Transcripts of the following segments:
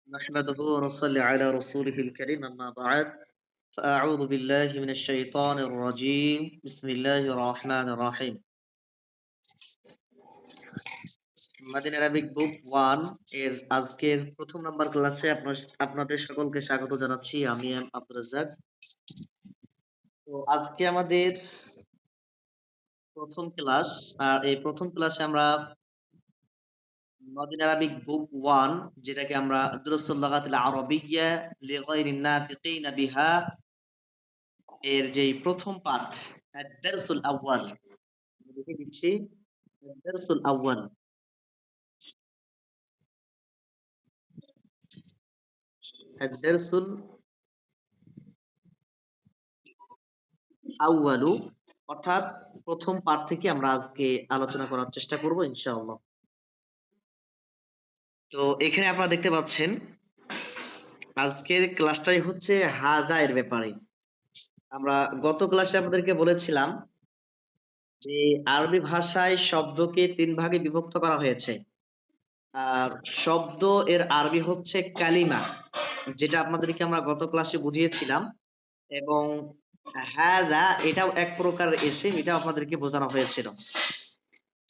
نحمده ونصلي على رسوله الكريم أما بعد فأعوذ بالله من الشيطان الرجيم بسم الله الرحمن الرحيم মাদিন Arabic বুক 1 এর আজকের প্রথম নাম্বার ক্লাসে আপনাদের সকলকে স্বাগত জানাচ্ছি। আমি আব্দুর রাজ্জাক। তো আজকে আমাদের প্রথম ক্লাস। আর এই প্রথম ক্লাসে আমরা মাদিন আরাবিক বুক 1 যেটাকে আমরা দুরুসুল লুগাতিল আরাবিয়্যা লিগাইরিন নাতিকিনা বিহা এর যেই প্রথম পাঠ আদ-দারসুল আউয়াল লিখে দিচ্ছি আদ-দারসুল আউয়াল আদ-দারসুল আউয়ালু অর্থাৎ প্রথম পাঠ থেকে আমরা আজকে আলোচনা করার চেষ্টা করব ইনশাআল্লাহ। তো এখানে আপনারা দেখতে পাচ্ছেন আজকের ক্লাসটাই হচ্ছে হাযা এর ব্যাপারে। আমরা গত ক্লাসে আপনাদেরকে বলেছিলাম যে আরবি ভাষায় শব্দকে ৩ ভাগে বিভক্ত করা হয়েছে। আর শব্দ এর আরবি হচ্ছে কালিমা, যেটা আপনাদেরকে আমরা গত ক্লাসে বুঝিয়েছিলাম। এবং হাযা এটাও এক প্রকার ইসিম, এটাও আপনাদেরকে বোঝানো হয়েছিল।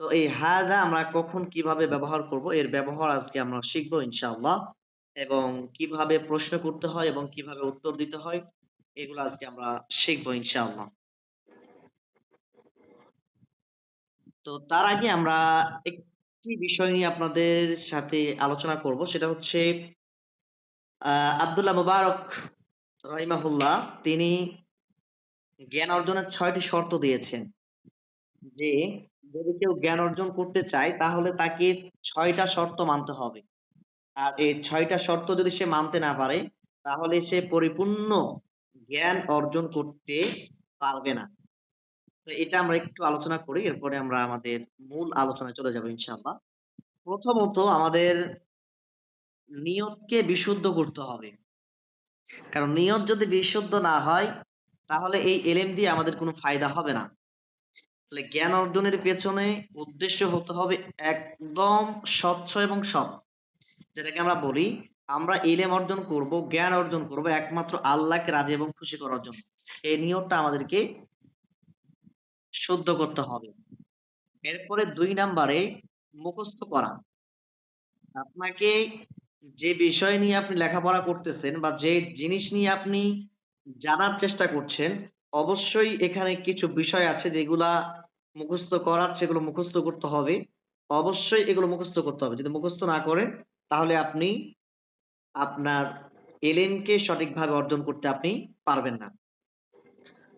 তো এই হাযা আমরা কখন কিভাবে ব্যবহার করব এর ব্যবহার আজকে আমরা শিখব ইনশাআল্লাহ। এবং কিভাবে প্রশ্ন করতে হয় এবং কিভাবে উত্তর দিতে হয় এগুলো আজকে আমরা শিখব ইনশাআল্লাহ। তো তার আগে আমরা একটি বিষয় নিয়ে আপনাদের সাথে আলোচনা করব, সেটা হচ্ছে আব্দুল্লাহ মুবারক রাহিমাহুল্লাহ তিনি জ্ঞান অর্জনের ৬ টি শর্ত দিয়েছেন। যে যদি কেউ জ্ঞান অর্জন করতে চায় তাহলে তাকে ৬ টা শর্ত মানতে হবে। আর এই ৬ টা শর্ত যদি সে মানতে না পারে তাহলে সে পরিপূর্ণ জ্ঞান অর্জন করতে পারবে না। তো এটা আমরা একটু আলোচনা করি, এরপরে আমরা আমাদের মূল আলোচনায় চলে যাব ইনশাআল্লাহ। প্রথমত আমাদের নিয়তকে বিশুদ্ধ করতে হবে। কারণ নিয়ত যদি বিশুদ্ধ না হয় তাহলে এই ইলম দিয়ে আমাদের কোনো ফায়দা হবে না। তাহলে জ্ঞান অর্জনের পেছনে উদ্দেশ্য হতে হবে একদম স্বচ্ছ এবং সৎ। যেটাকে আমরা বলি আমরা ইলম অর্জন করব, জ্ঞান অর্জন করব একমাত্র আল্লাহকে রাজি এবং খুশি করার জন্য। এই নিয়তটা আমাদেরকে শুদ্ধ করতে হবে। এরপরে ২ নাম্বারে মুখস্থ করা। আপনাকে যে বিষয় নিয়ে আপনি লেখাপড়া করতেছেন বা যে জিনিস নিয়ে আপনি জানার চেষ্টা করছেন, অবশ্যই এখানে কিছু বিষয় আছে যেগুলা মুখস্থ করার, সেগুলো মুখস্থ করতে হবে। অবশ্যই এগুলো মুখস্থ করতে হবে। যদি মুখস্থ না করেন তাহলে আপনি আপনার এলেমকে সঠিকভাবে অর্জন করতে আপনি পারবেন না।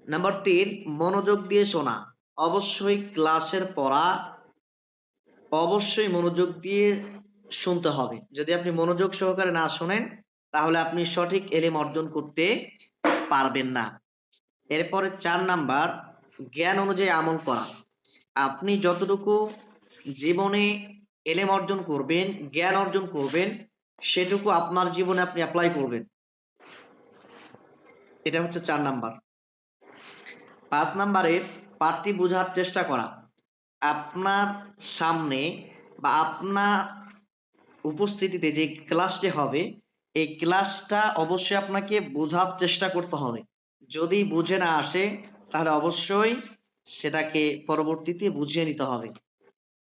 নাম্বার ৩ মনোযোগ দিয়ে শোনা। অবশ্যই ক্লাসের পড়া অবশ্যই মনোযোগ দিয়ে শুনতে হবে। যদি আপনি মনোযোগ সহকারে না শোনেন, তাহলে আপনি সঠিক এলেম অর্জন করতে পারবেন না। এরপরে ৪ নাম্বার জ্ঞান অনুযায়ী আমল করা। আপনি যতটুকু জীবনে এলেম অর্জন করবেন, জ্ঞান অর্জন করবেন, সেটুকু আপনার জীবনে আপনি এপ্লাই করবেন। এটা হচ্ছে ৪ নাম্বার। ৫ নাম্বারে পাঠটি বোঝার চেষ্টা করা। আপনার সামনে বা আপনার উপস্থিতিতে যে ক্লাসটি হবে, এই ক্লাসটা অবশ্যই আপনাকে বোঝার চেষ্টা করতে হবে। যদি বুঝে না আসে তাহলে অবশ্যই সেটাকে পরবর্তীতে বুঝিয়ে নিতে হবে।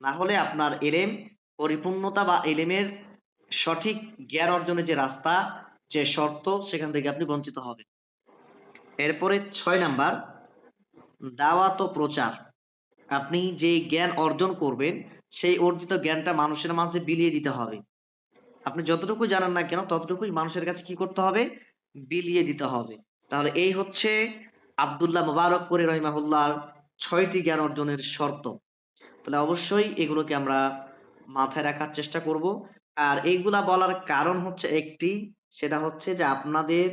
না হলে আপনার এলেম পরিপূর্ণতা বা এলেমের সঠিক জ্ঞান অর্জনের যে রাস্তা, যে শর্ত সেখান থেকে আপনি বঞ্চিত হবেন। এরপরে ৬ নাম্বার দাওয়াত ও প্রচার। আপনি যে জ্ঞান অর্জন করবেন, সেই অর্জিত জ্ঞানটা মানুষের মাঝে বিলিয়ে দিতে হবে। আপনি যতটুকু জানেন না কেন ততটুকুই মানুষের কাছে কি করতে হবে? বিলিয়ে দিতে হবে। তাহলে এই হচ্ছে আব্দুল্লাহ মুবারকপুরী রহিমাহুল্লাহর ৬ টি জ্ঞান অর্জনের শর্ত। তাহলে অবশ্যই এগুলোকে আমরা মাথায় রাখার চেষ্টা করব। আর এইগুলা বলার কারণ হচ্ছে একটি, সেটা হচ্ছে যে আপনাদের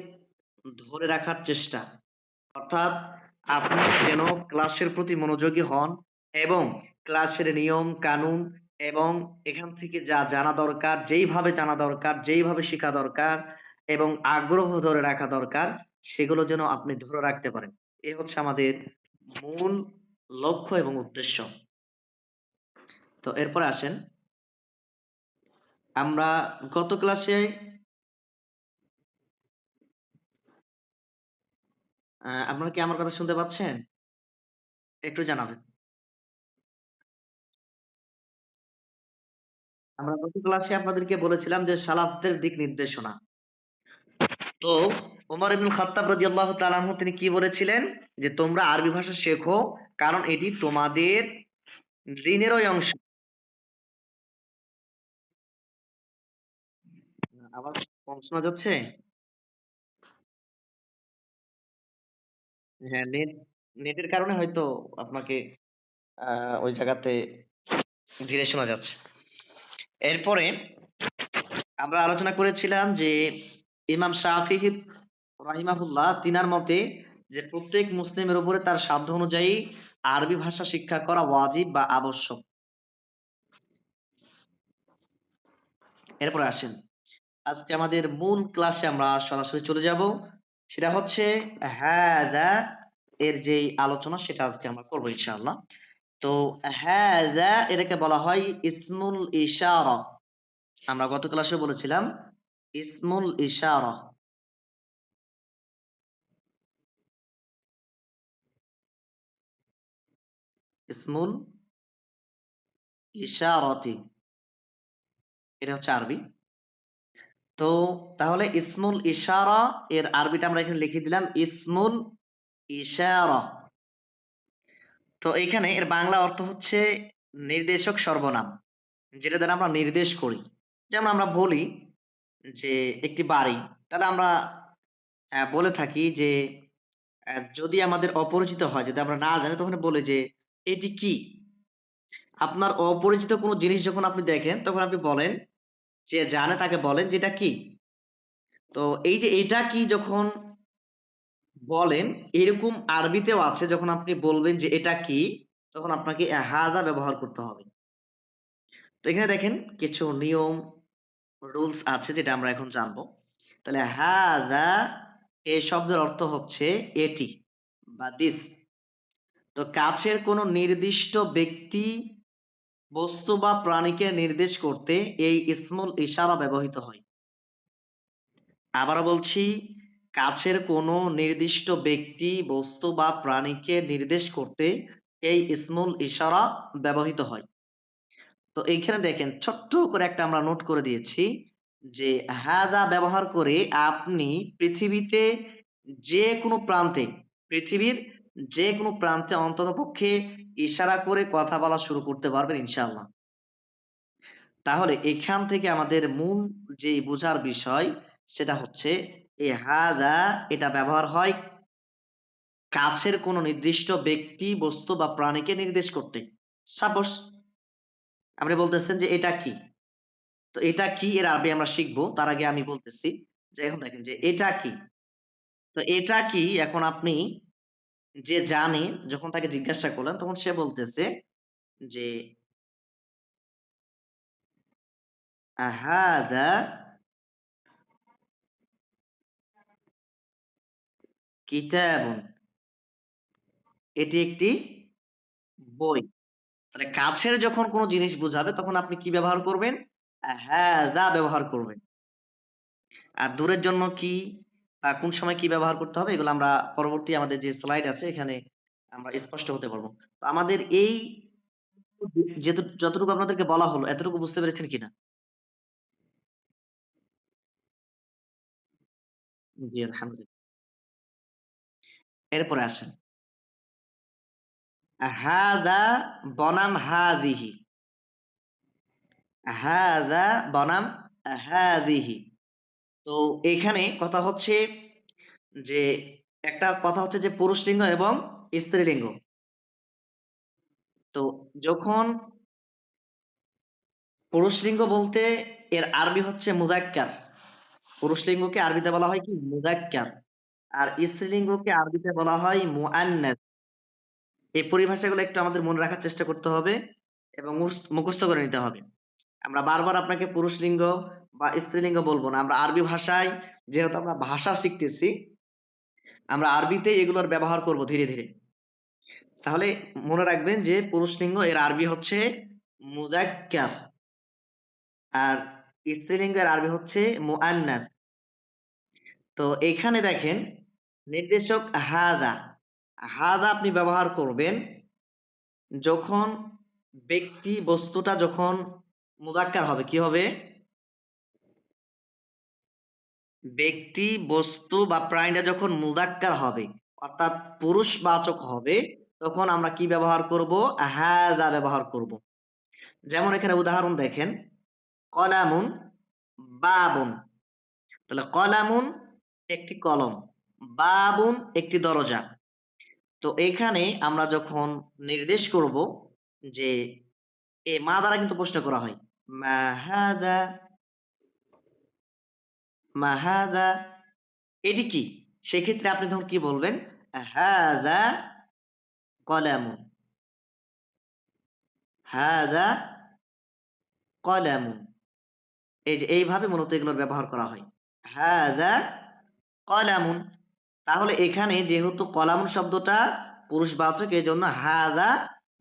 ধরে রাখার চেষ্টা। অর্থাৎ আপনি যেন ক্লাসের প্রতি মনোযোগী হন এবং ক্লাসের নিয়ম কানুন এবং এখান থেকে যা জানা দরকার, যেইভাবে জানা দরকার, যেইভাবে শিখা দরকার এবং আগ্রহ ধরে রাখা দরকার, সেগুলো যেন আপনি ধরে রাখতে পারেন। এ হচ্ছে আমাদের মূল লক্ষ্য এবং উদ্দেশ্য। তো এরপরে আসেন, আমরা গত ক্লাসে আপনারা কি আমার কথা শুনতে পাচ্ছেন? একটু জানাবেন। আমরা গত ক্লাসে আপনাদেরকে বলেছিলাম যে সালাফদের দিক নির্দেশনা। তো ওমর ইবনুল খাত্তাব রাদিয়াল্লাহু তাআলা আনহু তিনি কি বলেছিলেন? যে তোমরা আরবি ভাষা শেখো কারণ এটি তোমাদের দ্বীনেরই অংশ। আবার কম শোনা যাচ্ছে? হ্যাঁ, নেটের কারণে হয়তো আপনাকে ওই জায়গাতে ধীরে শোনা যাচ্ছে। এরপরে আমরা আলোচনা করেছিলাম যে ইমাম শাফিঈ রাহিমাহুল্লাহ তিনার মতে যে প্রত্যেক মুসলিমের উপরে তার সাধ্য অনুযায়ী আরবি ভাষা শিক্ষা করা ওয়াজিব বা আবশ্যক। এরপরে আসেন আজকে আমাদের মূল ক্লাসে আমরা সরাসরি চলে যাব। সেটা হচ্ছে হাযা এর যেই আলোচনা সেটা আজকে আমরা করব ইনশাআল্লাহ। তো হাযা এটাকে বলা হয় ইসমুল ইশারা। আমরা গত ক্লাসে বলেছিলাম ইসমুল ইশারা, ইসমুল ইশারাতি এটা হচ্ছে আরবি। তো তাহলে ইসমুল ইশারা এর আরবিটা আমরা এখানে লিখে দিলাম ইসমুল ইশারা। তো এইখানে এর বাংলা অর্থ হচ্ছে নির্দেশক সর্বনাম। যেটা দ্বারা আমরা নির্দেশ করি। যেমন আমরা বলি যে একটি বাড়ি, তাহলে আমরা বলে থাকি যে যদি আমাদের অপরিচিত হয়, যদি আমরা না জানি তখন বলি যে, "এটি কি?" আপনার অপরিচিত কোনো জিনিস যখন আপনি দেখেন তখন আপনি বলেন, যে জানে তাকে বলেন যে, "এটা কি?" তো এই যে এটা কি যখন বলেন, এরকম আরবিতেও আছে যখন আপনি বলবেন যে, "এটা কি?" তখন আপনাকে হাযা ব্যবহার করতে হবে। তো এখানে দেখেন কিছু নিয়ম রুলস আছে যেটা আমরা এখন জানবো। তাহলে হাযা এই শব্দের অর্থ হচ্ছে এটি বা দিস। তো কাছের কোনো নির্দিষ্ট ব্যক্তি, বস্তু বা প্রাণীকে নির্দেশ করতে এই ইসমুল ইশারা ব্যবহৃত হয়। আবারও বলছি, কাছের কোনো নির্দিষ্ট ব্যক্তি, বস্তু বা প্রাণীকে নির্দেশ করতে এই ইসমুল ইশারা ব্যবহৃত হয়। তো এইখানে দেখেন ছোট্ট করে একটা আমরা নোট করে দিয়েছি যে হাদা ব্যবহার করে আপনি পৃথিবীতে যেকোনো প্রান্তে, পৃথিবীর যেকোনো প্রান্তে অন্ততপক্ষে ইশারা করে কথা বলা শুরু করতে পারবেন ইনশাআল্লাহ। তাহলে এখান থেকে আমাদের মূল যেই বোঝার বিষয় সেটা হচ্ছে এই হাদা এটা ব্যবহার হয় কাছের কোনো নির্দিষ্ট ব্যক্তি, বস্তু বা প্রাণীকে নির্দেশ করতে। সাপোজ আপনি বলতেছেন যে এটা কি? তো এটা কি এর আরবি আমরা শিখবো। তার আগে আমি বলতেছি যে এখন দেখেন যে এটা কি? তো এটা কি এখন আপনি যে জানে যখন তাকে জিজ্ঞাসা করলেন তখন সে বলতেছে যে হাদা কিতাবুন। এটি একটি বই। তাহলে কাছের যখন কোন জিনিস বুঝাবে তখন আপনি কি ব্যবহার করবেন? হাদা ব্যবহার করবেন। আর দূরের জন্য কি কোন সময় কি ব্যবহার করতে হবে এগুলো আমরা পরবর্তী আমাদের যে স্লাইড আছে এখানে আমরা স্পষ্ট হতে পারবো। তো আমাদের এই যেহেতু যতটুকু আপনাদেরকে বলা হলো এতটুকু বুঝতে পেরেছেন কিনা? জি, আলহামদুলিল্লাহ। এরপরে আসেন। হাদা বনাম হাদিহি। হাদা বনাম হাদিহি। তো এখানে কথা হচ্ছে যে একটা কথা হচ্ছে যে পুরুষলিঙ্গ এবং স্ত্রীলিঙ্গ। তো যখন পুরুষলিঙ্গ বলতে এর আরবি হচ্ছে মুযাক্কার। পুরুষলিঙ্গকে আরবিতে বলা হয় কি? মুযাক্কার। আর স্ত্রীলিঙ্গকে আরবিতে বলা হয় মুআন্নাস। এই পরিভাষাগুলো একটু আমাদের মনে রাখার চেষ্টা করতে হবে এবং মুখস্থ করে নিতে হবে। আমরা বারবার আপনাকে পুরুষলিঙ্গ বা স্ত্রীলিঙ্গ বলব না। আমরা আরবি ভাষায় যেহেতু আমরা ভাষা শিখতেছি, আমরা আরবিতেই এগুলোর ব্যবহার করব ধীরে, ধীরে। তাহলে মনে রাখবেন যে পুরুষলিঙ্গ এর আরবি হচ্ছে মুযাক্কার আর স্ত্রীলিঙ্গের আরবি হচ্ছে মুআন্নাস। তো এইখানে দেখেন নির্দেশক হাযা। হাযা আপনি ব্যবহার করবেন যখন ব্যক্তি বস্তুটা যখন মুযাক্কার হবে, কি হবে? ব্যক্তি, বস্তু বা প্রাণীটা যখন মুযাক্কার হবে, অর্থাৎ পুরুষবাচক হবে, তখন আমরা কি ব্যবহার করব? হাযা ব্যবহার করব। যেমন এখানে উদাহরণ দেখেন, কলামুন, বাবুন। তাহলে কলামুন একটি কলম, বাবুন একটি দরজা। তো এখানে আমরা যখন নির্দেশ করব যে মা দ্বারা কিন্তু প্রশ্ন করা হয়। মা হাযা, মা হাযা এটি কি? সেক্ষেত্রে আপনি তখন কি বলবেন? হাযা কলামুন, হাযা কলামুন। এই যে এইভাবে মূলত এগুলোর ব্যবহার করা হয়। হাযা কলামুন। তাহলে এখানে যেহেতু কলামুন শব্দটা পুরুষবাচক এজন্য হাযা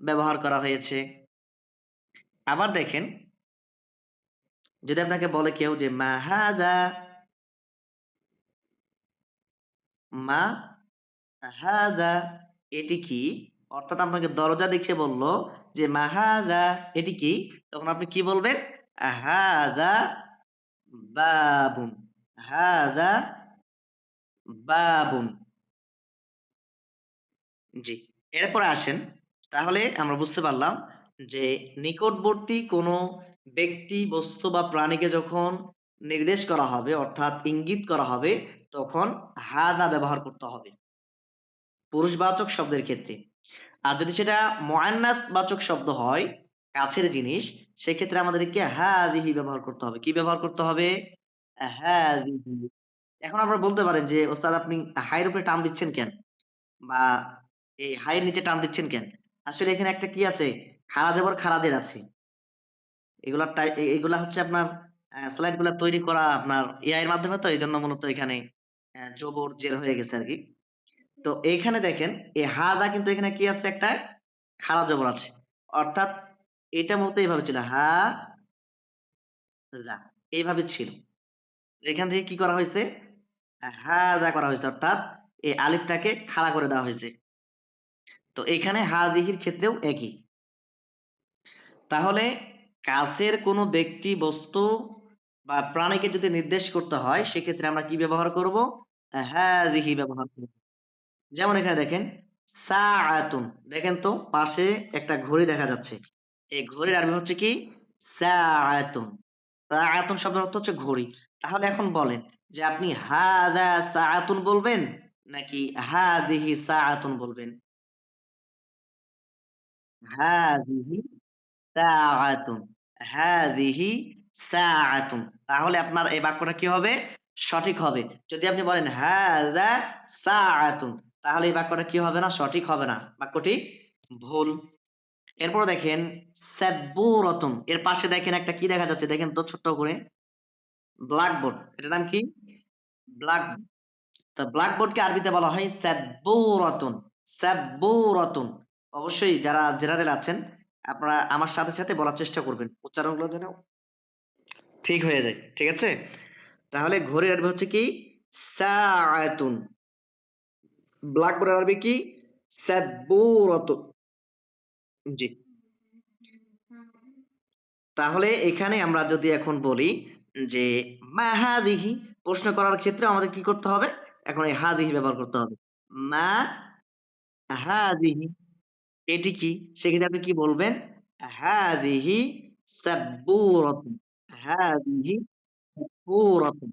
ব্যবহার করা হয়েছে। আবার দেখেন, যদি আপনাকে বলে কেউ যে মা হাযা, মা হাযা এটি কি? অর্থাৎ আপনাকে দরজা দেখে বলল যে মা হাযা এটি কি? তখন আপনি কি বলবেন? হাযা বাবুন, হাযা বাবুন। জি। এরপরে আসেন, তাহলে আমরা বুঝতে পারলাম যে নিকটবর্তী কোনো ব্যক্তি, বস্তু বা প্রাণীকে যখন নির্দেশ করা হবে অর্থাৎ ইঙ্গিত করা হবে তখন হাযা ব্যবহার করতে হবে পুরুষবাচক শব্দের ক্ষেত্রে। আর যদি সেটা মুআন্নাস বাচক শব্দ হয়, কাছের জিনিস, সেক্ষেত্রে আমাদেরকে হাযিহি ব্যবহার করতে হবে। কি ব্যবহার করতে হবে? হাযিহি। এখন আপনারা বলতে পারেন যে, "ওস্তাদ আপনি হায়ের উপরে টান দিচ্ছেন কেন?" বা এই হায়ের নিচে টান দিচ্ছেন কেন? আসলে এখানে একটা কি আছে? খাড়া জবর খারাজের আছে। এগুলা এগুলা হচ্ছে আপনার স্লাইড গুলা তৈরি করা আপনার এআই এর মাধ্যমে তো এজন্য মূলত এখানে জবর জের হয়ে গেছে আরকি। তো এইখানে দেখেন এই হাযা কিন্তু এখানে কি আছে একটা খাড়া জবর আছে। অর্থাৎ এটা মূলত এভাবে ছিল যা এইভাবে ছিল। এখান থেকে কি করা হইছে? হাযা করা হইছে অর্থাৎ এই আলিফটাকে খাড়া করে দেওয়া হইছে। তো এখানে হাযিহির ক্ষেত্রেও একই। তাহলে কাছের কোনো ব্যক্তি, বস্তু বা প্রাণীকে যদি নির্দেশ করতে হয় সেক্ষেত্রে আমরা কি ব্যবহার করব? হাযিহি ব্যবহার করব। যেমন এখানে দেখেন সাআতুন। দেখেন তো পাশে একটা ঘড়ি দেখা যাচ্ছে। এই ঘড়ির আরবি হচ্ছে কি? সাআতুন। সাআতুন শব্দের অর্থ হচ্ছে ঘড়ি। তাহলে এখন বলেন যে আপনি হাযা সাআতুন বলবেন নাকি হাযিহি সাআতুন বলবেন? হাযিহি সাআতুন, হাযিহি সাআতুন। তাহলে আপনার এই বাক্যটা কি হবে? সঠিক হবে। যদি আপনি বলেন হাযা সাআতুন তাহলে এই বাক্যটা কি হবে না? সঠিক হবে না। বাক্যটি ভুল। এরপরে দেখেন সাব্বুরাতুন এর পাশে দেখেন একটা কি দেখা যাচ্ছে দেখেন তো ছোট্ট করে? ব্ল্যাকবোর্ড। এটার নাম কি? ব্ল্যাক তো ব্ল্যাকবোর্ডকে আরবিতে বলা হয় সাব্বুরাতুন, সাব্বুরাতুন। অবশ্যই যারা জেনারেল আছেন আপনারা আমার সাথে বলার চেষ্টা করবেন। উচ্চারণগুলো যেন ঠিক হয়ে যায়। ঠিক আছে? তাহলে ঘড়ির আরবি হচ্ছে কি? সাআতুন। ব্ল্যাকবোর্ডের আরবি কি? সাব্বুরাতুন। জি। তাহলে এখানে আমরা যদি এখন বলি যে মা হাদিহি প্রশ্ন করার ক্ষেত্রে আমাদের কি করতে হবে? এখন এই হাদিহি ব্যবহার করতে হবে। মা হাদিহি এটি কি? সেক্ষেত্রে আপনি কি বলবেন? হাদিহি সাব্বুরাতুন। হাদিহি সাব্বুরাতুন।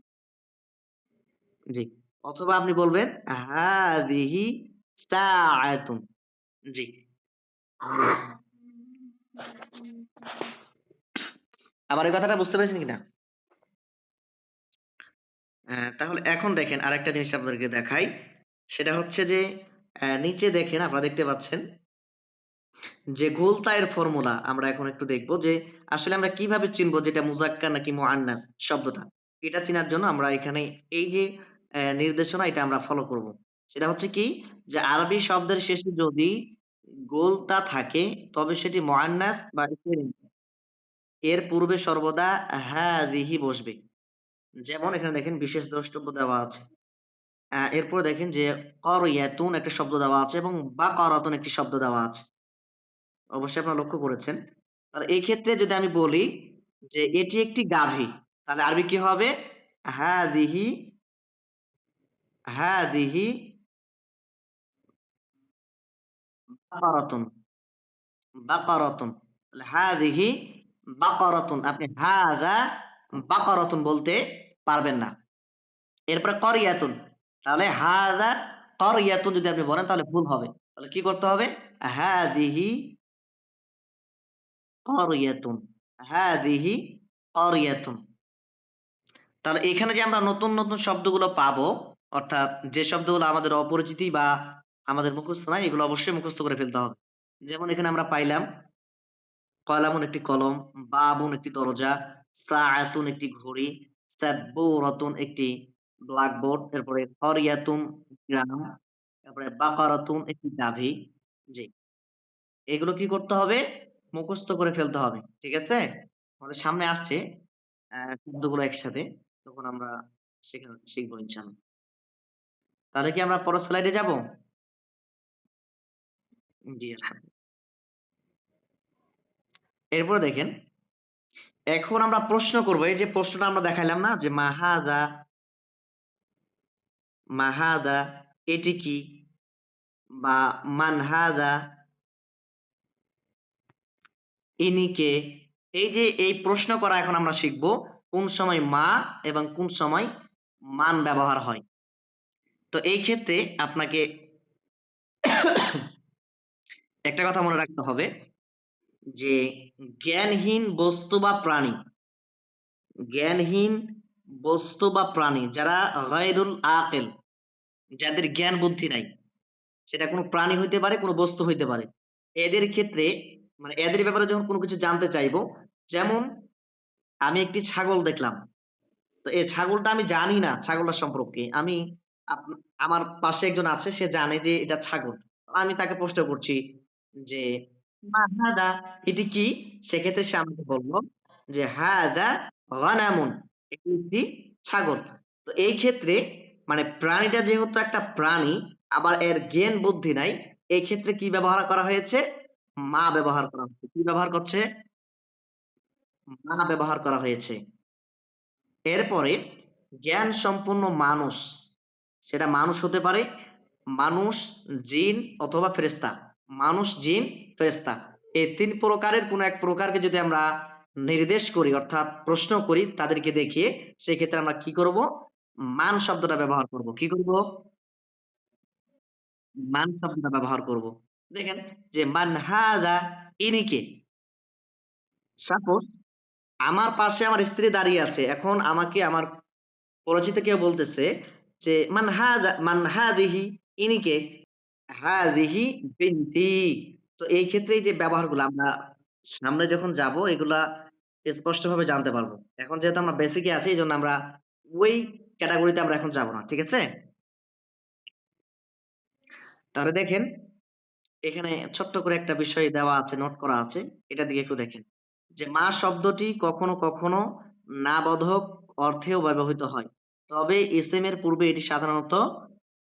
জি। অথবা আপনি বলবেন হাদিহি সাআতুন। জি। আমার এই কথাটা বুঝতে পেরেছেন কিনা? তাহলে এখন দেখেন আরেকটা জিনিস আপনাদেরকে দেখাই। সেটা হচ্ছে যে নিচে দেখেন আপনারা দেখতে পাচ্ছেন যে গোলতায়ের ফর্মুলা আমরা এখন একটু দেখব যে আসলে আমরা কিভাবে চিনব যে এটা মুযাক্কার নাকি মুআন্নাস শব্দটা। এটা চিনার জন্য আমরা এখানে এই যে নির্দেশনা এটা আমরা ফলো করব। সেটা হচ্ছে কি যে আরবি শব্দের শেষে যদি গোলতা থাকে তবে সেটি মুআন্নাস বা স্ত্রীলিঙ্গ। এর পূর্বে সর্বদা হাযিহি বসবে। যেমন এখানে দেখেন বিশেষ দ্রষ্টব্য দেওয়া আছে। এরপরে দেখেন যে করিয়াতুন একটা শব্দ দেওয়া আছে এবং বাকারাতুন একটি শব্দ দেওয়া আছে। অবশ্যই আপনারা লক্ষ্য করেছেন। তাহলে এই ক্ষেত্রে যদি আমি বলি যে এটি একটি গাভী, তাহলে আরবি কি হবে? হাযিহি হাযিহি বাকারাতুন, বাকারাতুন। তাহলে হাযিহি বাকারাতুন। আপনি হাযা বাকারাতুন বলতে পারবেন না। এরপরে করিয়াতুন। তাহলে হাযা করিয়াতুন যদি আপনি বলেন তাহলে ভুল হবে। তাহলে কি করতে হবে? হাযিহি করিয়াতুন, হাযিহি করিয়াতুন। তাহলে এখানে যে আমরা নতুন, নতুন শব্দগুলো পাবো, অর্থাৎ যে শব্দগুলো আমাদের অপরিচিতি বা আমাদের মুখস্থ নাই, এগুলো অবশ্যই মুখস্থ করে ফেলতে হবে। যেমন এখানে আমরা পাইলাম কলামুন একটি কলম, বাবুন একটি দরজা, সাআতুন একটি ঘড়ি, সাব্বুরাতুন একটি ব্ল্যাকবোর্ড, এরপরে করিয়াতুন গ্রাম, তারপরে বাকারাতুন একটি গাভী। জি, এগুলো কি করতে হবে? মুখস্থ করে ফেলতে হবে। ঠিক আছে? আমাদের সামনে আসছে শব্দগুলো একসাথে। তখন আমরা শিখবো ইনশাআল্লাহ। তাহলে কি আমরা পরের স্লাইডে যাবো? জি, এরপরে দেখেন, এখন আমরা প্রশ্ন করব। এই যে প্রশ্নটা আমরা দেখাইলাম না যে মাহাদা, মাহাদা এটি কি? বা মান হাদা ইনি কে? এই যে এই প্রশ্ন করা এখন আমরা শিখব কোন সময় মা এবং কোন সময় মান ব্যবহার হয়। তো এই ক্ষেত্রে আপনাকে একটা কথা মনে রাখতে হবে যে জ্ঞানহীন বস্তু বা প্রাণী, জ্ঞানহীন বস্তু বা প্রাণী যারা গায়রুল আকিল, যাদের জ্ঞান বুদ্ধি নাই, সেটা কোনো প্রাণী হইতে পারে, কোনো বস্তু হইতে পারে। এদের ক্ষেত্রে মানে এদের ব্যাপারে যখন কোনো কিছু জানতে চাইবো, যেমন আমি একটি ছাগল দেখলাম। তো এই ছাগলটা আমি জানি না ছাগলটা সম্পর্কে। আমি আপ আমার পাশে একজন আছে সে জানে যে এটা ছাগল। আমি তাকে প্রশ্ন করছি যে, "মা হাদা?" এটি কি? সেক্ষেত্রে সে আমাকে বলল যে, "হাদা গানামুন।" এটি একটি ছাগল। তো এই ক্ষেত্রে মানে প্রাণীটা যেহেতু একটা প্রাণী, আবার এর জ্ঞান বুদ্ধি নাই, এই ক্ষেত্রে কি ব্যবহার করা হয়েছে? মা ব্যবহার করা হচ্ছে। কি ব্যবহার করছে? মা ব্যবহার করা হয়েছে। এরপরে জ্ঞান সম্পন্ন মানুষ, সেটা মানুষ হতে পারে, মানুষ, জিন অথবা ফেরেশতা। মানুষ, জিন, ফেরেশতা। এই ৩ প্রকারের কোন এক প্রকারকে যদি আমরা নির্দেশ করি অর্থাৎ প্রশ্ন করি তাদেরকে দেখিয়ে, সেক্ষেত্রে আমরা কি করব? মান শব্দটা ব্যবহার করব। কি করব? মান শব্দটা ব্যবহার করব। দেখেন যে মান হাযা, ইনি কে? সাপোজ আমার পাশে আমার স্ত্রী দাঁড়িয়ে আছে। এখন আমাকে আমার পরিচিত কেউ বলতেছে যে, মান হাযিহি?" ইনি কে? হাযিহি বিনতি। তো এই ক্ষেত্রে এই যে ব্যবহারগুলো আমরা সামনে যখন যাবো এগুলা স্পষ্টভাবে জানতে পারবো। এখন যেহেতু আমরা বেসিক এ আছি এজন্য আমরা ওই ক্যাটেগরিতে আমরা এখন যাবো না। ঠিক আছে? তাহলে দেখেন এখানে ছোট্ট করে একটা বিষয় দেওয়া আছে, নোট করা আছে। এটা দিকে একটু দেখেন। যে মা শব্দটি কখনো, কখনো নাবোধক অর্থেও ব্যবহৃত হয়। তবে ইসমের পূর্বে এটি সাধারণত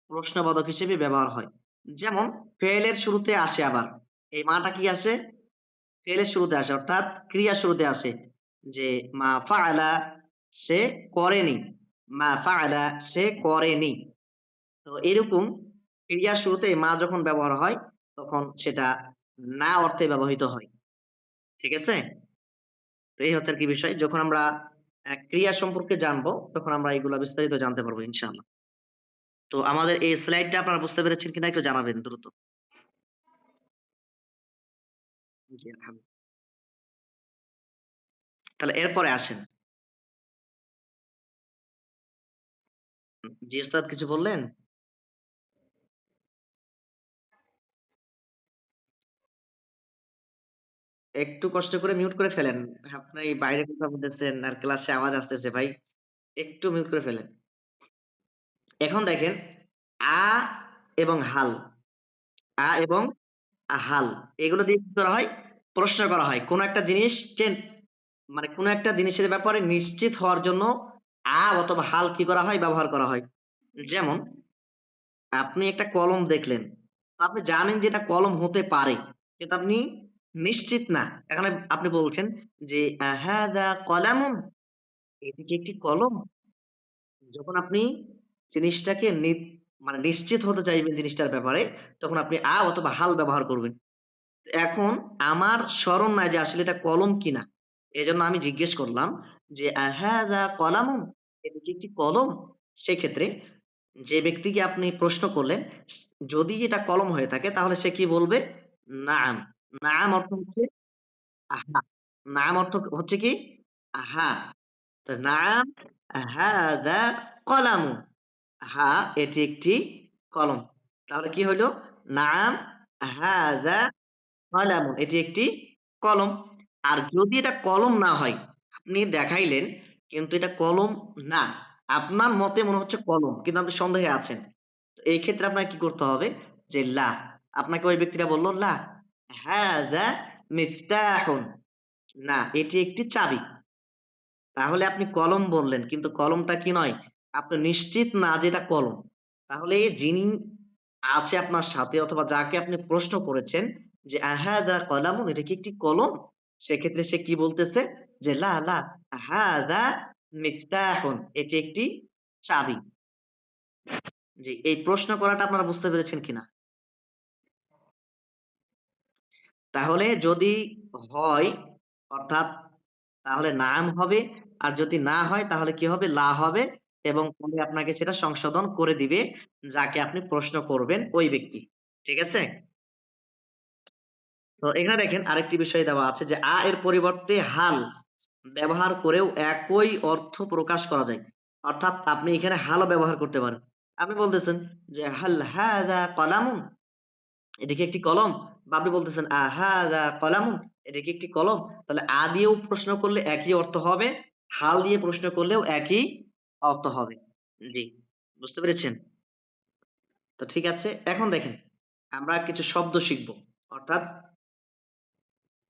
প্রশ্নবোধক হিসেবে ব্যবহার হয়। যেমন ফেইলের শুরুতে আসে আবার। এই মাটা কি আসে? ফেইলের শুরুতে আসে অর্থাৎ ক্রিয়ার শুরুতে আসে। যে মা ফাআলা সে করেনি। মা ফাআলা সে করেনি। তো এরকম ক্রিয়ার শুরুতে মা যখন ব্যবহার হয় তখন সেটা না অর্থে ব্যবহৃত হয়। ঠিক আছে? তো এই হচ্ছে আরকি বিষয়। যখন আমরা ক্রিয়া সম্পর্কে জানবো তখন আমরা এগুলা বিস্তারিত জানতে পারবো ইনশাআল্লাহ। তো আমাদের এই স্লাইডটা আপনারা বুঝতে পেরেছেন কিনা একটু জানাবেন দ্রুত। জি, তাহলে এরপরে আসেন। জি ওস্তাদ কিছু বললেন? একটু কষ্ট করে মিউট করে ফেলেন। আপনি বাইরে কথা বলতেছেন আর ক্লাসে আওয়াজ আসতেছে ভাই। একটু মিউট করে ফেলেন। এখন দেখেন আ এবং হাল, এবং হাল এগুলো দিয়ে কি করা হয়? প্রশ্ন করা হয়। কোন একটা জিনিসকে মানে কোন একটা জিনিসের ব্যাপারে নিশ্চিত হওয়ার জন্য অথবা হাল কি করা হয়? ব্যবহার করা হয়। যেমন আপনি একটা কলম দেখলেন। আপনি জানেন যে এটা কলম হতে পারে। কিন্তু আপনি নিশ্চিত না। এখানে আপনি বলছেন যে, "আহাদা কলামুন?" এটি কি একটি কলম? যখন আপনি জিনিসটাকে মানে নিশ্চিত হতে চাইবেন জিনিসটার ব্যাপারে, তখন আপনি অথবা হাল ব্যবহার করবেন। এখন আমার স্মরণ নাই যে আসলে এটা কলম কিনা। এজন্য আমি জিজ্ঞেস করলাম যে, "আহাযা কলামুন?" এটা কি একটি কলম? সেক্ষেত্রে যে ব্যক্তিকে আপনি প্রশ্ন করলেন, স যদি এটা কলম হয়ে থাকে তাহলে সে কি বলবে? নাআম। নাআম অর্থ হচ্ছে হ্যাঁ, নাম অর্থ হচ্ছে কি? হ্যাঁ। তো নাম হাযা কলামুন। হ্যাঁ, এটি একটি কলম। তাহলে কি হইল? নাম হাযা কলামুন। এটি একটি কলম। আর যদি এটা কলম না হয়, আপনি দেখাইলেন কিন্তু এটা কলম না। আপনার মতে মনে হচ্ছে কলম কিন্তু আপনি সন্দেহে আছেন। তো এই ক্ষেত্রে আপনাকে কি করতে হবে? যে লা। আপনাকে ওই ব্যক্তিটা বলল, "লা হাযা মিফতাহুন।" না, এটি একটি চাবি। তাহলে আপনি কলম বললেন, কিন্তু কলমটা কি নয়? আপনি নিশ্চিত না যে এটা কলম। তাহলে যিনি আছে আপনার সাথে অথবা যাকে আপনি প্রশ্ন করেছেন যে, "আহাদা কলামুন?" এটা কি একটি কলম? সেক্ষেত্রে সে কি বলতেছে? যে, "লা, লা, হাদা মিফতাহুন।" এটি একটি চাবি। জি, এই প্রশ্ন করাটা আপনারা বুঝতে পেরেছেন কিনা? তাহলে যদি হয় অর্থাৎ তাহলে নাম হবে। আর যদি না হয় তাহলে কি হবে? লা হবে এবং পরে আপনাকে সেটা সংশোধন করে দিবে যাকে আপনি প্রশ্ন করবেন ওই ব্যক্তি। ঠিক আছে? তো এখানে দেখেন আরেকটি বিষয় দেওয়া আছে যে এর পরিবর্তে হাল ব্যবহার করেও একই অর্থ প্রকাশ করা যায়। অর্থাৎ আপনি এখানে হালও ব্যবহার করতে পারেন। আপনি বলতেছেন যে, "হাল হাযা কলামুন?" এটা কি একটি কলম? বা আপনি বলতেছেন, "আহাযা কলামুন?" এটা কি একটি কলম? তাহলে দিয়েও প্রশ্ন করলে একই অর্থ হবে। হাল দিয়ে প্রশ্ন করলেও একই অর্থ হবে। জি, বুঝতে পেরেছেন? তো ঠিক আছে। এখন দেখেন, আমরা কিছু শব্দ শিখব। অর্থাৎ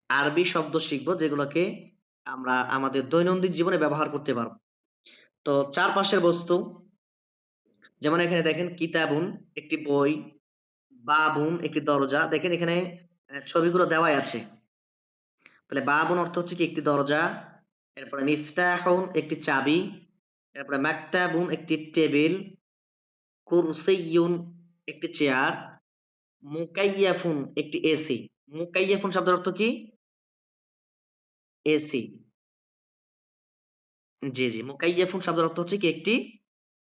আরবি শব্দ শিখব যেগুলোকে আমরা আমাদের দৈনন্দিন জীবনে ব্যবহার করতে পারব। তো চারপাশের বস্তু যেমন এখানে দেখেন কিতাবুন একটি বই, বাবুন একটি দরজা। দেখেন এখানে ছবিগুলো দেওয়াই আছে। তাহলে বাবুন অর্থ হচ্ছে কি একটি দরজা, এরপরে মিফতাহুন একটি চাবি, এরপরে মাকতাবুন একটি টেবিল, কুরসিয়্যুন একটি চেয়ার, মুকাইয়াফুন একটি এসি। মুকাইয়াফুন শব্দের অর্থ কি? এসি। জি, জি। মুকাইয়াফুন শব্দের অর্থ হচ্ছে কি একটি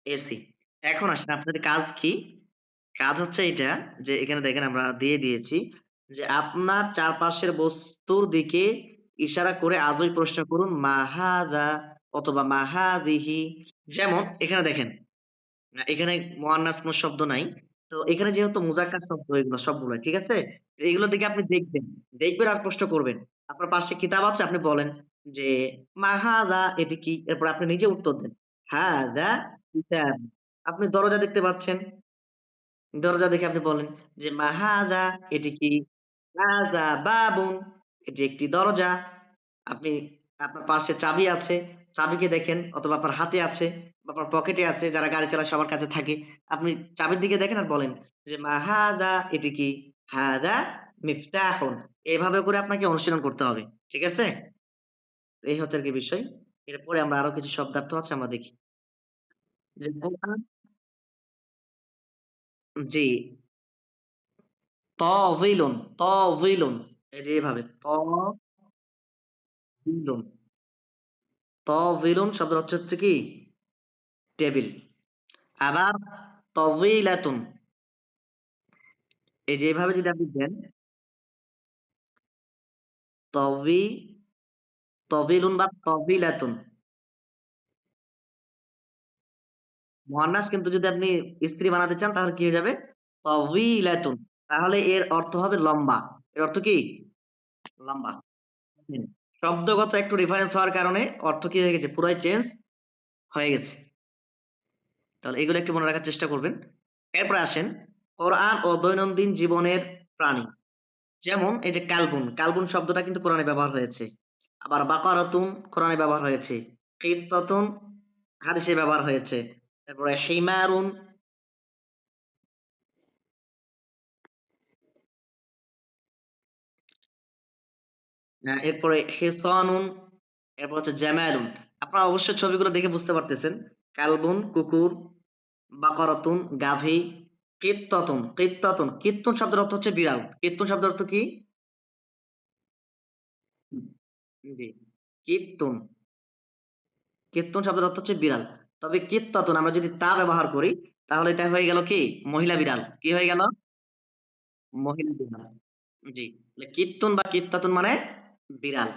এসি। এখন আসেন আপনাদের কাজ কি? কাজ হচ্ছে এইটা যে এখানে দেখেন আমরা দিয়ে দিয়েছি যে আপনার চারপাশের বস্তুর দিকে ইশারা করে আজই প্রশ্ন করুন মা হাযা অথবা মা হাযিহি। যেমন এখানে দেখেন এখানে মুয়ান্নাস কোনো শব্দ নাই। তো এখানে যেহেতু মুযাক্কার শব্দ এগুলো সবগুলাই, ঠিক আছে? এগুলোর দিকে আপনি দেখবেন। দেখবেন আর প্রশ্ন করবেন। আপনার পাশে কিতাব আছে আপনি বলেন যে, "মা হাযা?" এটি কি? এরপর আপনি নিজে উত্তর দেন। "হাযা কিতাব।" আপনি দরজা দেখতে পাচ্ছেন। দরজা দেখে আপনি বলেন যে, "মা হাযা?" এটি কি? "হাযা বাবুন।" এটি একটি দরজা। আপনি আপনার পাশে চাবি আছে। চাবিকে দেখেন অথবা আপনার হাতে আছে বা আপনার পকেটে আছে যারা গাড়ি চালায় সবার কাছে থাকে। আপনি চাবির দিকে দেখেন আর বলেন যে, "মা হাযা?" এটি কি? "হাযা মিফতাহুন।" এভাবে করে আপনাকে অনুশীলন করতে হবে। ঠিক আছে? এই হচ্ছে আরকি বিষয়। এরপরে আমরা আরো কিছু শব্দার্থ আছে আমরা দেখি। যে কোরআন জি, তাওয়িলুন, তাওয়িলুন এই যে এভাবে তাওয়িলুন, তাওয়িলুন শব্দের অর্থ হচ্ছে কি? টেবিল। আবার তাওয়িলাতুন এই যে এভাবে যদি আপনি দেন তাওয়ি তাওয়িলুন বা তাওয়িলাতুন মুয়ান্নাস কিন্তু যদি আপনি স্ত্রী বানাতে চান তাহলে কি হয়ে যাবে? তাওয়িলাতুন তাহলে এর অর্থ হবে লম্বা। এর অর্থ কি? লম্বা। হুম। শব্দগত একটু রেফারেন্স হওয়ার কারণে অর্থ কি হয়ে গেছে? পুরাই চেঞ্জ হয়ে গেছে। তাহলে এগুলো একটু মনে রাখার চেষ্টা করবেন। এরপরে আসেন কোরআন ও দৈনন্দিন জীবনের প্রাণী। যেমন এই যে কালবুন, কালবুন শব্দটা কিন্তু কোরআনে ব্যবহার হয়েছে। আবার বাকারাতুন কোরআনে ব্যবহার হয়েছে। কিত্তাতুন হাদিসে ব্যবহার হয়েছে। তারপরে হিমারুন এরপরে হিসানুন, এরপর হচ্ছে জামালুন। আপনারা অবশ্যই ছবিগুলো দেখে বুঝতে পারতেছেন। কালবুন কুকুর, বাকারাতুন গাভী, কিত্তাতুন কিত্তাতুন কিত্তুন শব্দের অর্থ হচ্ছে বিড়াল। কিত্তুন শব্দের অর্থ কি? জি, কিত্তুন। কিত্তুন শব্দের অর্থ হচ্ছে বিড়াল। তবে কিত্তাতুন আমরা যদি তা ব্যবহার করি তাহলে এটা হয়ে গেল কি? মহিলা বিড়াল। কি হয়ে গেল? মহিলা বিড়াল। জি। কিত্তুন বা কিত্তাতুন মানে বিড়াল।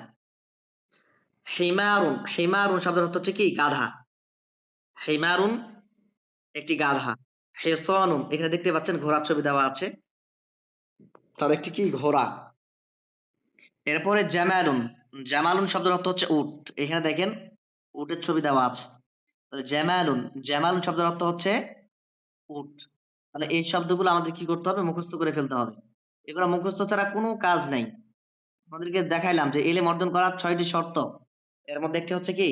হিমারুন, হিমারুন শব্দের অর্থ হচ্ছে কি? গাধা। হিমারুন একটি গাধা। হেসানুন এখানে দেখতে পাচ্ছেন ঘোড়ার ছবি দেওয়া আছে। তার একটি কি? ঘোড়া। এরপরে জামালুন, জামালুন শব্দের অর্থ হচ্ছে উট। এখানে দেখেন উটের ছবি দেওয়া আছে। তাহলে জামালুন, জামালুন শব্দের অর্থ হচ্ছে উট। তাহলে এই শব্দগুলো আমাদের কি করতে হবে? মুখস্থ করে ফেলতে হবে। এগুলো মুখস্থ ছাড়া কোনো কাজ নাই। আপনাদেরকে দেখাইলাম যে এলেম অর্জন করার ৬ টি শর্ত। এর মধ্যে একটি হচ্ছে কি?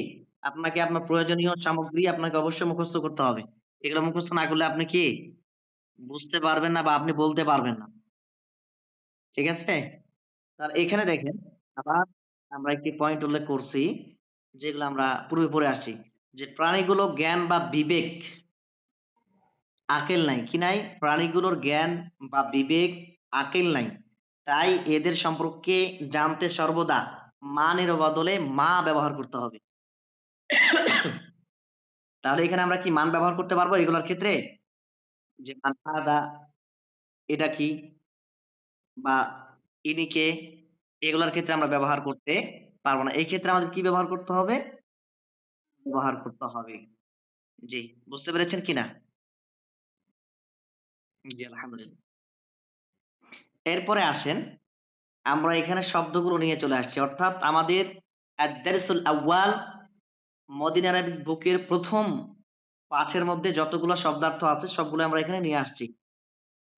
আপনাকে আপনার প্রয়োজনীয় সামগ্রী আপনাকে অবশ্যই মুখস্থ করতে হবে। এগুলো মুখস্থ না করলে আপনি কি? বুঝতে পারবেন না বা আপনি বলতে পারবেন না। ঠিক আছে? আর এখানে দেখেন আবার আমরা একটি পয়েন্ট উল্লেখ করছি, যেগুলো আমরা পূর্বে পড়ে আসছি। যে প্রাণীগুলো জ্ঞান বা বিবেক, আকেল নাই। কি নাই? প্রাণীগুলোর জ্ঞান বা বিবেক, আকেল নাই। তাই এদের সম্পর্কে জানতে সর্বদা মানের বদলে মা ব্যবহার করতে হবে। তাহলে এখানে আমরা কি মান ব্যবহার করতে পারবো এগুলোর ক্ষেত্রে? যে মান হাদা, এটা কি? বা ইনি কে? এগুলার ক্ষেত্রে আমরা ব্যবহার করতে পারব না। এই ক্ষেত্রে আমাদের কি ব্যবহার করতে হবে? ব্যবহার করতে হবে। জি, বুঝতে পেরেছেন কিনা? জি, আলহামদুলিল্লাহ। এরপরে আসেন, আমরা এখানে শব্দগুলো নিয়ে চলে আসছি। অর্থাৎ আমাদের আদ-দারসুল আউয়াল মদিনা আরবিক বুকের ১ম পাঠের মধ্যে যতগুলো শব্দার্থ আছে সবগুলো আমরা এখানে নিয়ে আসছি।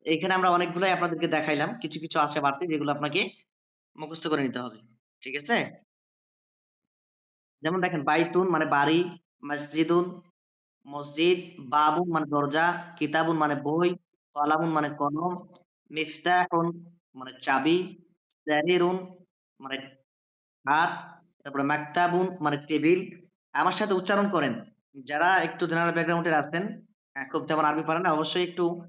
এখানে আমরা অনেকগুলাই আপনাদেরকে দেখাইলাম। কিছু, কিছু আছে বাড়তি যেগুলো আপনাকে মুখস্থ করে নিতে হবে। ঠিক আছে? যেমন দেখেন বাইতুন মানে বাড়ি, মসজিদুন মসজিদ, বাবুন মানে দরজা, কিতাবুন মানে বই, কলামুন মানে কলম, মিফতাহুন মানে চাবি, সারিরুন মানে খাট, তারপরে মাকতাবুন মানে টেবিল। আমার সাথে উচ্চারণ করেন। যারা একটু জেনারেল ব্যাকগ্রাউন্ডের আছেন, খুব তেমন আরবি পারেন না, অবশ্যই একটু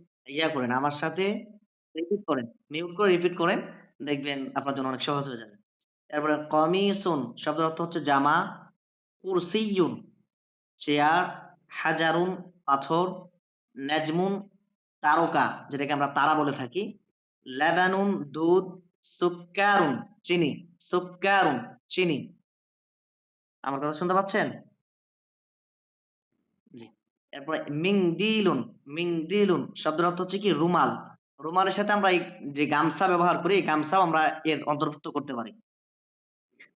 করেন। আমার সাথে রিপিট করেন। মিউট করে রিপিট করেন। দেখবেন আপনার জন্য অনেক সহজ হয়ে যাবে। তারপরে কমিসুন শব্দের অর্থ হচ্ছে জামা, কুরসিয়ুন চেয়ার, হাজারুন পাথর, নেজমুন তারকা যেটাকে আমরা তারা বলে থাকি, লেবানুন দুধ, সুক্কারুন চিনি, সুক্কারুন চিনি। আমার কথা শুনতে পাচ্ছেন? জি। এরপরে মিংদিলুন, মিংদিলুন শব্দের অর্থ হচ্ছে কি? রুমাল। রুমালের সাথে আমরা এই যে গামছা ব্যবহার করি, এই গামছাও আমরা এর অন্তর্ভুক্ত করতে পারি।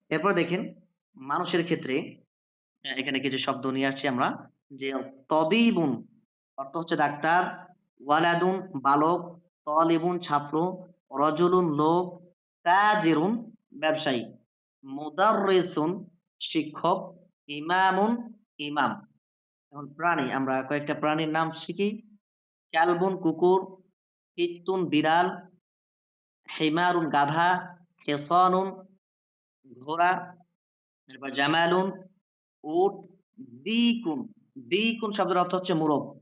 এরপরে দেখেন মানুষের ক্ষেত্রে এখানে কিছু শব্দ নিয়ে আসছি আমরা, যে তবিবুন অর্থ হচ্ছে ডাক্তার, ওয়ালাদুন বালক, তলিবুন ছাত্র, রজুলুন লোক, তাজিরুন ব্যবসায়ী, মুদাররিসুন শিক্ষক, ইমামুন ইমাম। এখন প্রাণী আমরা কয়েকটা প্রাণীর নাম শিখি। ক্যালবুন কুকুর, কিত্তুন বিড়াল, হিমারুন গাধা, হেসানুন ঘোড়া, এরপর জামালুন উট, দিকুন, দিকুন শব্দের অর্থ হচ্ছে মোরগ।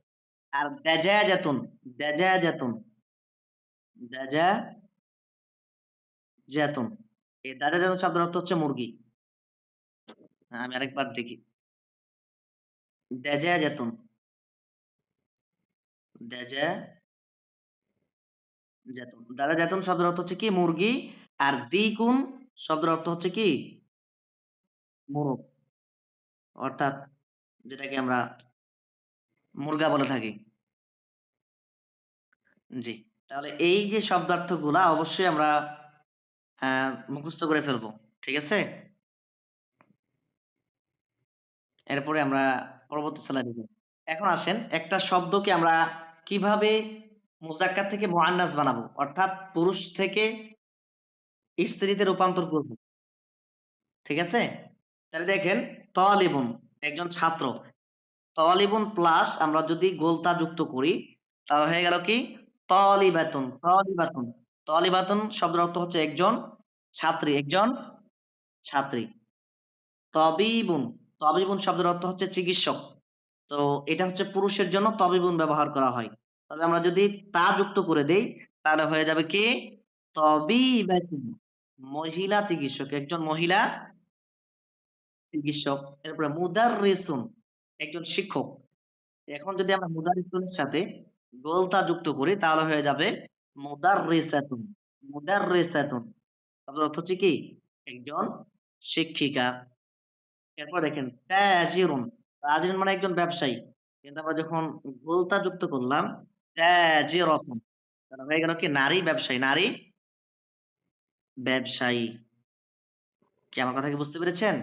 আর দাজাজাতুন, দাজাজাতুন, দাজাজাতুন। এই দাজাজাতুন শব্দের অর্থ হচ্ছে মুরগি। আমি আরেকবার দেখি। দাজাজাতুন, দাজাজাতুন। দাজাজাতুন শব্দের অর্থ হচ্ছে কি? মুরগি। আর দিকুন শব্দের অর্থ হচ্ছে কি? মোরগ। অর্থাৎ যেটাকে আমরা মুরগা বলে থাকি। জি। তাহলে এই যে শব্দার্থগুলা অবশ্যই আমরা মুখস্থ করে ফেলবো। ঠিক আছে? এরপরে আমরা পরবর্তী স্লাইডে যাই। এখন আসেন একটা শব্দকে আমরা কিভাবে মুযাক্কার থেকে মুআন্নাস বানাবো? অর্থাৎ পুরুষ থেকে স্ত্রীতে রূপান্তর করব। ঠিক আছে? তাহলে দেখেন তালিবুন একজন ছাত্র। তালিবুন প্লাস আমরা যদি গোলতা যুক্ত করি তাহলে হয়ে গেল কি? তালিবাতুন, তালিবাতুন। তালিবাতুন শব্দের অর্থ হচ্ছে একজন ছাত্রী, একজন ছাত্রী। তবিবুন, তবিবুন শব্দের অর্থ হচ্ছে চিকিৎসক। তো এটা হচ্ছে পুরুষের জন্য তবিবুন ব্যবহার করা হয়। তবে আমরা যদি তা যুক্ত করে দেই তাহলে হয়ে যাবে কি? তবিবাতুন, মহিলা চিকিৎসক, একজন মহিলা চিকিৎসক। এরপরে মুদাররিসুন, একজন শিক্ষক। এখন যদি আমরা মুদাররিসুনের সাথে গোলতা যুক্ত করি তাহলে হয়ে যাবে মুদাররিসাতুন, মুদাররিসাতুন। শব্দের অর্থ হচ্ছে কি? একজন শিক্ষিকা। এরপর দেখেন তাজিরুন, তাজিরুন মানে একজন ব্যবসায়ী। কিন্তু আমরা যখন গোলতা যুক্ত করলাম তাজিরাতুন, তাহলে হয়ে গেল কি? নারী ব্যবসায়ী, নারী ব্যবসায়ী। কি আমার কথা কি বুঝতে পেরেছেন?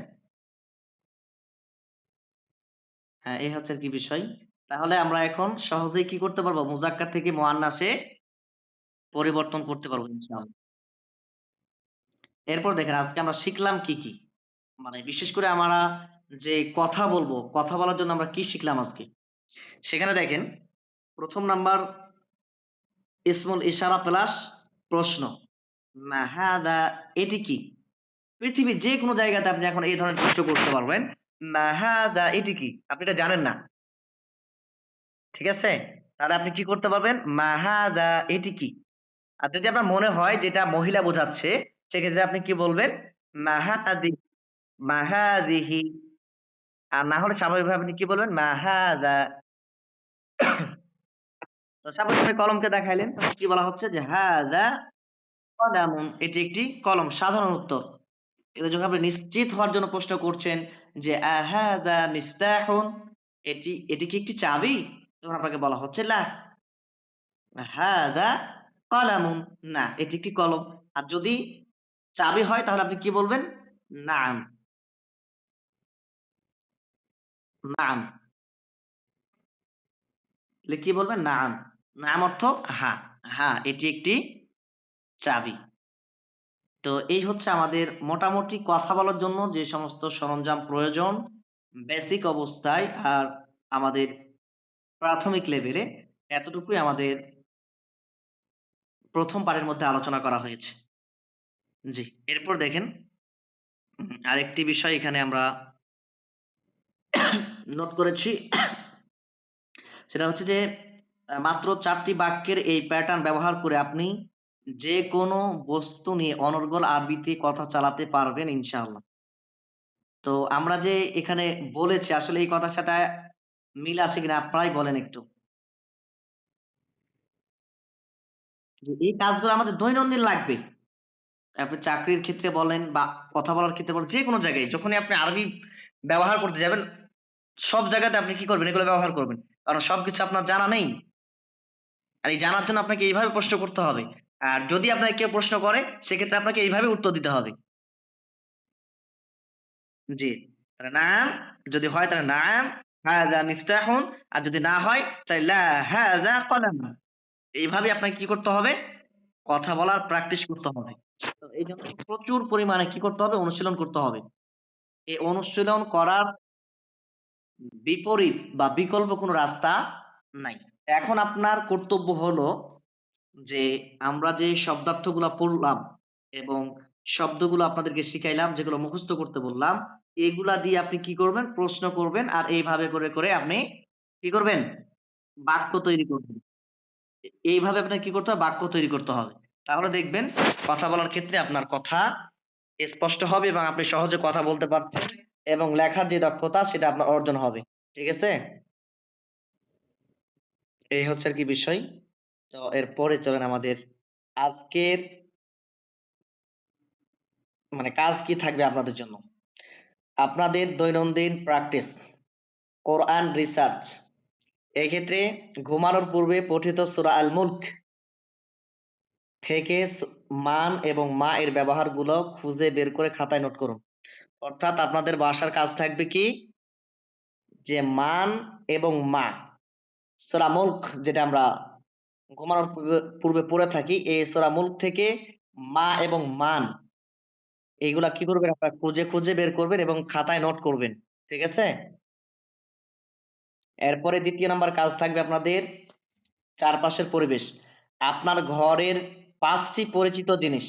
হ্যাঁ, এই হচ্ছে আরকি বিষয়। তাহলে আমরা এখন সহজেই কি করতে পারবো? মুযাক্কার থেকে মুআন্নাসে পরিবর্তন করতে পারবো ইনশাআল্লাহ। এরপর দেখেন আজকে আমরা শিখলাম কি, কি? মানে বিশেষ করে আমরা যে কথা বলবো, কথা বলার জন্য আমরা কি শিখলাম আজকে? সেখানে দেখেন ১ম নাম্বার ইসমুল ইশারা প্লাস প্রশ্ন। মা হাদা, এটি কি? পৃথিবীর যেকোনো জায়গাতে আপনি এখন এই ধরনের প্রশ্ন করতে পারবেন। মা হাদা, এটি কি? আপনি এটা জানেন না। ঠিক আছে? তাহলে আপনি কি করতে পারবেন? মা হাদা, এটি কি? আর যদি আপনার মনে হয় যে এটা মহিলা বোঝাচ্ছে, সেক্ষেত্রে আপনি কি বলবেন? মা হাদি, মা হাদিহি। আর না হলে স্বাভাবিকভাবে আপনি কি বলবেন? মা হাদা। তো স্বাভাবিকভাবে কলমকে দেখাইলেন। তখন কি বলা হচ্ছে? যে হাদা কলামুন, এটি একটি কলম। সাধারণ উত্তর। কিন্তু যখন আপনি নিশ্চিত হওয়ার জন্য প্রশ্ন করছেন যে, আহাদা মিফতাহুন, এটি কি একটি চাবি? তখন আপনাকে বলা হচ্ছে লা, হাদা কলামুন, না, এটি একটি কলম। আর যদি চাবি হয় তাহলে আপনি কি বলবেন? নাম, নাম। তাহলে কি বলবেন? নাম। নাম অর্থ হ্যাঁ, হ্যাঁ, এটি একটি চাবি। তো এই হচ্ছে আমাদের মোটামুটি কথা বলার জন্য যে সমস্ত সরঞ্জাম প্রয়োজন বেসিক অবস্থায় আর আমাদের প্রাথমিক লেভেলে, এতটুকুই আমাদের ১ম পাঠের মধ্যে আলোচনা করা হয়েছে। জি। এরপর দেখেন আরেকটি বিষয় এখানে আমরা নোট করেছি। সেটা হচ্ছে যে মাত্র ৪ টি বাক্যের এই প্যাটার্ন ব্যবহার করে আপনি যেকোনো বস্তু নিয়ে অনর্গল আরবিতে কথা চালাতে পারবেন ইনশাআল্লাহ। তো আমরা যে এখানে বলেছি আসলে এই কথার সাথে মিল আছে কিনা আপনারাই বলেন একটু। যে এই কাজগুলো আমাদের দৈনন্দিন লাগবে। আপনি চাকরির ক্ষেত্রে বলেন বা কথা বলার ক্ষেত্রে বলেন, যেকোনো জায়গায় যখনই আপনি আরবি ব্যবহার করতে যাবেন, সব জায়গাতে আপনি কি করবেন? এগুলো ব্যবহার করবেন। কারণ সবকিছু আপনার জানা নেই। আর এই জানার জন্য আপনাকে এইভাবে প্রশ্ন করতে হবে। আর যদি আপনাকে কেউ প্রশ্ন করে, সেক্ষেত্রে আপনাকে এইভাবে উত্তর দিতে হবে। জি। তাহলে নাম যদি হয় তাহলে নাম, হাযা মিফতাহুন। আর যদি না হয় তাহলে লা হাযা কলামুন। এইভাবে আপনাকে কি করতে হবে? কথা বলার প্র্যাকটিস করতে হবে। তো এইজন্য প্রচুর পরিমাণে কি করতে হবে? অনুশীলন করতে হবে। এই অনুশীলন করার বিপরীত বা বিকল্প কোনো রাস্তা নাই। এখন আপনার কর্তব্য হলো যে আমরা যে শব্দার্থগুলা পড়লাম এবং শব্দগুলো আপনাদেরকে শিখাইলাম, যেগুলো মুখস্থ করতে বললাম, এগুলা দিয়ে আপনি কি করবেন? প্রশ্ন করবেন আর এইভাবে করে আপনি কি করবেন? বাক্য তৈরি করবেন। এইভাবে আপনাকে কি করতে হবে? বাক্য তৈরি করতে হবে। তাহলে দেখবেন কথা বলার ক্ষেত্রে আপনার কথা স্পষ্ট হবে এবং আপনি সহজে কথা বলতে পারছেন এবং লেখার যে দক্ষতা সেটা আপনার অর্জন হবে। ঠিক আছে? এই হচ্ছে আরকি বিষয়। তো এরপরে চলেন আমাদের আজকের মানে কাজ কি থাকবে আপনাদের জন্য? আপনাদের দৈনন্দিন প্র্যাকটিস, কোরআন রিসার্চ। এক্ষেত্রে ঘুমানোর পূর্বে পঠিত সূরা আল মুলক থেকে মান এবং মা এর ব্যবহারগুলো খুঁজে বের করে খাতায় নোট করুন। অর্থাৎ আপনাদের বাসার কাজ থাকবে কি? যে মান এবং মা, সূরা মুলক যেটা আমরা ঘুমানোর পূর্বে পড়ে থাকি, এই সূরা মুলক থেকে মা এবং মান এইগুলা কি করবেন? আপনারা খুঁজে বের করবেন এবং খাতায় নোট করবেন। ঠিক আছে? এরপরে ২য় নাম্বার কাজ থাকবে আপনাদের চারপাশের পরিবেশ। আপনার ঘরের ৫ টি পরিচিত জিনিস।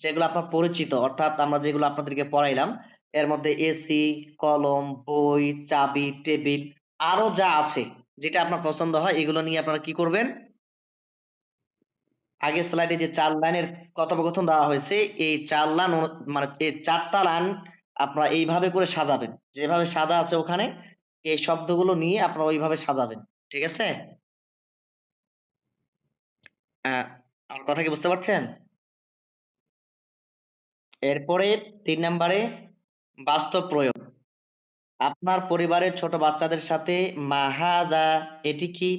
যেগুলো আপনার পরিচিত অর্থাৎ আমরা যেগুলো আপনাদেরকে পড়াইলাম এর মধ্যে এসি, কলম, বই, চাবি, টেবিল আরো যা আছে যেটা আপনার পছন্দ হয় এগুলো নিয়ে আপনারা কি করবেন? আগের স্লাইডে যে ৪ লাইনের কথোপকথন দেওয়া হয়েছে, এই ৪ লাইন মানে এই ৪ টা লাইন আপনারা এইভাবে করে সাজাবেন। যেভাবে সাজা আছে ওখানে এই শব্দগুলো নিয়ে আপনারা ওইভাবে সাজাবেন। ঠিক আছে? আ আমার কথা কি বুঝতে পারছেন? এরপরে ৩ নাম্বারে বাস্তব প্রয়োগ। আপনার পরিবারের ছোট বাচ্চাদের সাথে মা হাদা এটি কি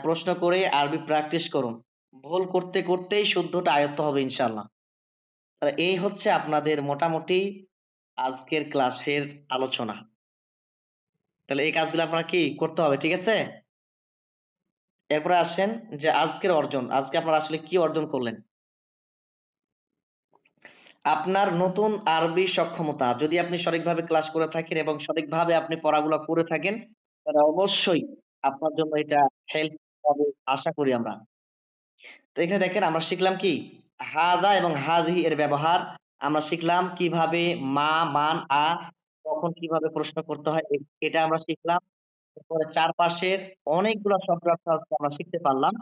প্রশ্ন করে আরবি প্র্যাকটিস করুন। ভুল করতে করতেই শুদ্ধটা আয়ত্ত হবে ইনশাআল্লাহ। এই হচ্ছে আপনাদের মোটামুটি আজকের ক্লাসের আলোচনা। তাহলে এই কাজগুলো আপনার কি করতে হবে, ঠিক আছে? এরপরে আসেন যে আজকের অর্জন। আজকে আপনারা আসলে কি অর্জন করলেন? আপনার নতুন আরবি সক্ষমতা যদি আপনি সঠিকভাবে ক্লাস করে থাকেন এবং সঠিকভাবে আপনি পড়াগুলা করে থাকেন, তাহলে অবশ্যই আপনার জন্য এটা হেল্প হবে আশা করি আমরা। তো এখানে দেখেন আমরা শিখলাম কি? হাযা এবং হাযিহি এর ব্যবহার। আমরা শিখলাম কিভাবে মা, মান, কখন কিভাবে প্রশ্ন করতে হয় এটা আমরা শিখলাম। এরপরে চারপাশের অনেকগুলা শব্দ অর্থ আজকে আমরা শিখতে পারলাম।